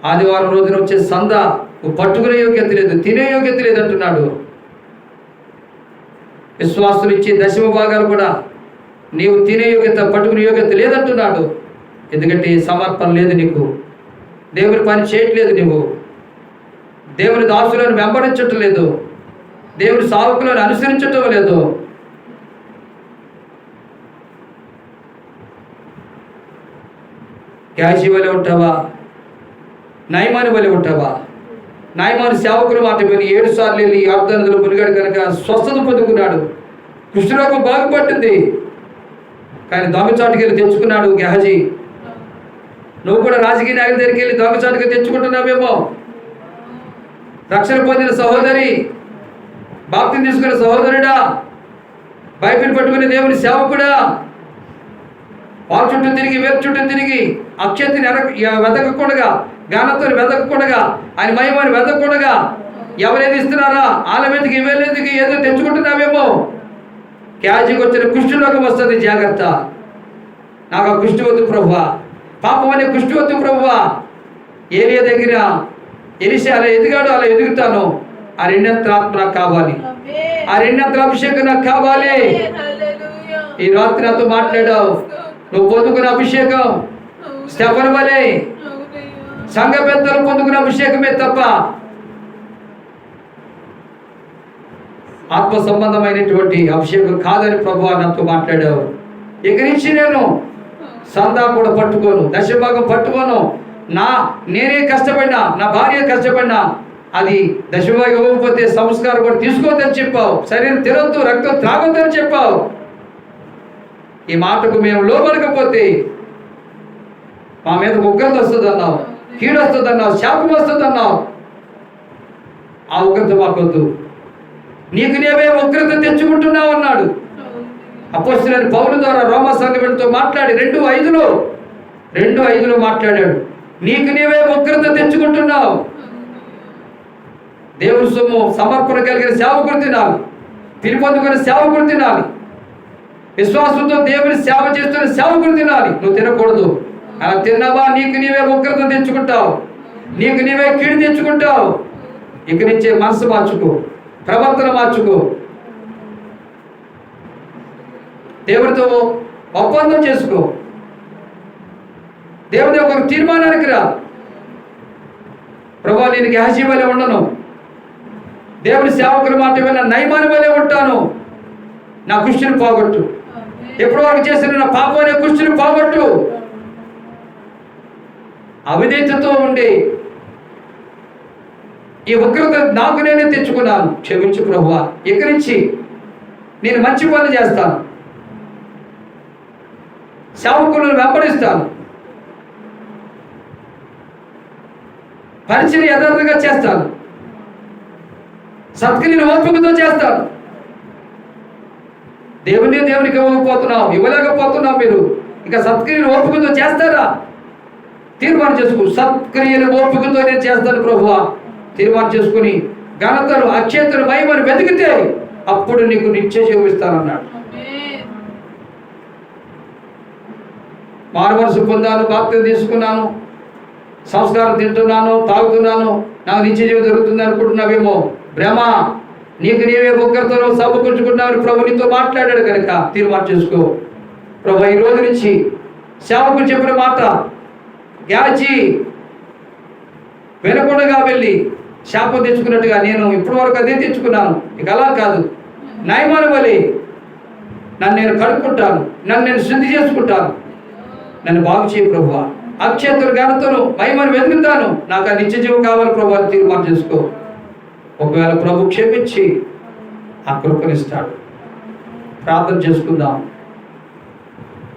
ఆదివారం రోజున వచ్చే సంద నువ్వు పట్టుకునే యోగ్యత లేదు, తినే యోగ్యత లేదంటున్నాడు. విశ్వాసులు ఇచ్చే దశమ భాగాలు కూడా నీవు తినే యోగ్యత, పట్టుకునే యోగ్యత లేదంటున్నాడు. ఎందుకంటే సమర్పణ లేదు నీకు, దేవుని పని చేయట్లేదు, నువ్వు దేవుని దాసులను వెంబడించటం లేదు, దేవుని సావుకులను అనుసరించటం లేదు. గ్యాజీ వలె ఉంటావా, నయమాని వలె ఉంటావా? నయమాని సేవకులు మాట విని 7 సార్లు వెళ్ళి అర్ధనదులు మునిగాడు కనుక స్వస్థత పొందుకున్నాడు, కుష్ఠరోగం బాగుపట్టింది. కానీ దొంగచాటుకి వెళ్ళి తెచ్చుకున్నాడు గెహజీ. నువ్వు కూడా రాజకీయ నాయకుల దగ్గరికి వెళ్ళి దొంగచాటుగా తెచ్చుకుంటున్నావేమో. రక్షణ పొందిన సహోదరి, బాప్తిని తీసుకున్న సహోదరుడా, బైబిల్ పట్టుకునే దేవుని సేవకుడా, వాళ్ళ చుట్టూ తిరిగి వేరు చుట్టూ తిరిగి అక్షతిని వెతకకుండా, జ్ఞానంతో వెతకకుండా, ఆయన మహిమని వెతకకుండా ఎవరేది ఇస్తున్నారా వాళ్ళ మీదకి ఇవ్వలేదుకి ఏదో తెచ్చుకుంటున్నావేమో. క్యాజీకి వచ్చిన కుష్ఠరోగం వస్తుంది, జాగ్రత్త. నాకు ఆ కుష్టి వద్దు ప్రభువా, పాపం అనే కుష్టి వద్దు ప్రభువా. ఏలియా దగ్గర ఎలిషా అలా ఎదిగాడు, అలా ఎదుగుతాను. ఆ 2 ఆత్మ నాకు కావాలి, ఆ 2 అభిషేకం నాకు కావాలి. ఈ రాత్రి నాతో మాట్లాడావు, నువ్వు పొందుకున్న అభిషేకం స్టెఫను వలె సంఘ పెద్దలు పొందుకున్న అభిషేకమే తప్ప ఆత్మ సంబంధమైనటువంటి అభిషేకం కాదని ప్రభువా నాతో మాట్లాడావు. ఇక నుంచి నేను సందా కూడా పట్టుకోను, దశభాగం పట్టుకోను. నేనే కష్టపడినా, నా భార్య కష్టపడినా అది దశభాగం ఇవ్వకపోతే సంస్కారం కూడా తీసుకోవద్దని చెప్పావు, శరీరం తినొద్దు, రక్తం త్రాగొద్దని చెప్పావు. ఈ మాటకు మేము లోపడకపోతే మా మీద ఉగ్రత వస్తుంది అన్నావు, కీడు వస్తుంది అన్నావు, శాపం వస్తుంది అన్నావు. ఆ ఉగ్రత మాకొద్దు, నీకు నీవే ఉగ్రత తెచ్చుకుంటున్నావు అన్నాడు అపోస్తలుడైన పౌలు ద్వారా రోమా సంఘంతో మాట్లాడి 2:5లో మాట్లాడాడు. నీకు నీవే ఉగ్రత తెచ్చుకుంటున్నావు. దేవుని సొమ్ము సమర్పణ కలిగిన సేవకుడు తినాలి, పిలుపొందుకున్న సేవకుడు తినాలి, విశ్వాసంతో దేవుని సేవ చేస్తున్న సేవకుడు తినాలి. నువ్వు తినకూడదు. అలా తిన్నావా నీకు నీవే ఉగ్రత తెచ్చుకుంటావు, నీకు నీవే కీడు తెచ్చుకుంటావు. ఇక నుంచే మనసు మార్చుకో, ప్రవర్తన మార్చుకో, దేవుడితో ఒప్పందం చేసుకో, దేవుడి ఒక తీర్మానానికి రా. ప్రభువా నేను గెహజీ వలె ఉండను, దేవుని సేవకుల మాట విన్న నయమాని వలె ఉంటాను. నా కుష్టిని పోగొట్టు, ఎప్పటి వరకు చేసిన నా పాపం అనే కుష్టిని పోగొట్టు. అవిధేయతతో ఉండి ఈ ఉగ్రత నాకు నేనే తెచ్చుకున్నాను, క్షమించు ప్రభువా. ఇక నుంచి నేను మంచి పనులు చేస్తాను, సేవకులను వెంబడిస్తాను, పరిచయం యథార్థంగా చేస్తాను, సత్క్రియలు ఓపికతో చేస్తాను. దేవునికి ఇవ్వలేకపోతున్నావు మీరు. ఇక సత్క్రియలు ఓపికతో చేస్తారా? తీర్మానం చేసుకో. సత్క్రియలు ఓపికతో నేను చేస్తాను ప్రభువా తీర్మానం చేసుకుని ఘనతను, అక్షేతను, మహిమను వెతికితే అప్పుడు నీకు నిత్య జీవం ఇస్తానన్నాడు. మారు మనసు పొందాను, బాప్తిసం తీసుకున్నాను, సంస్కారం తింటున్నాను, తాగుతున్నాను, నాకు నిత్య జీవం జరుగుతుంది అనుకుంటున్నావేమో. భ్రమ. నీకు నీవే ఒక్కరితో సమకూర్చుకున్నావు. ప్రభు నీతో మాట్లాడాడు కనుక తీర్మానం చేసుకో. ప్రభు ఈ రోజు నుంచి సేవకుడు చెప్పిన మాట గ్యాచి వినకుండా వెళ్ళి శాపం తెచ్చుకున్నట్టుగా నేను ఇప్పటి వరకు అదే తెచ్చుకున్నాను. ఇక అలా కాదు, నయమాని వలె నన్ను నేను కడుక్కుంటాను, నన్ను నేను శుద్ధి చేసుకుంటాను. నన్ను బాగు చేయి ప్రభువా. అక్షేత్ర ఘనతను, మహిమను వెతుకుతాను. నాకు ఆ నిత్య జీవం కావాలి ప్రభు అని తీర్మానం చేసుకో. ఒకవేళ ప్రభు క్షమించి ఆ కృపనిస్తాడు. ప్రార్థన చేసుకుందాం.